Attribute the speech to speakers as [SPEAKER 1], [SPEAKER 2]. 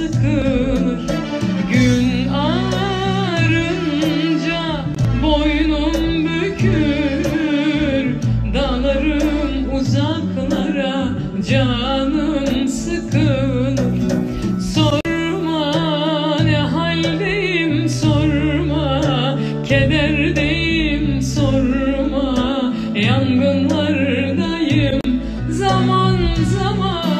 [SPEAKER 1] sıkılır. Gün ağarınca boynum bükülür. Dağlarım uzaklara, canım sıkılır. Sorma ne haldeyim, sorma kederdeyim, sorma yangınlardayım. Zaman zaman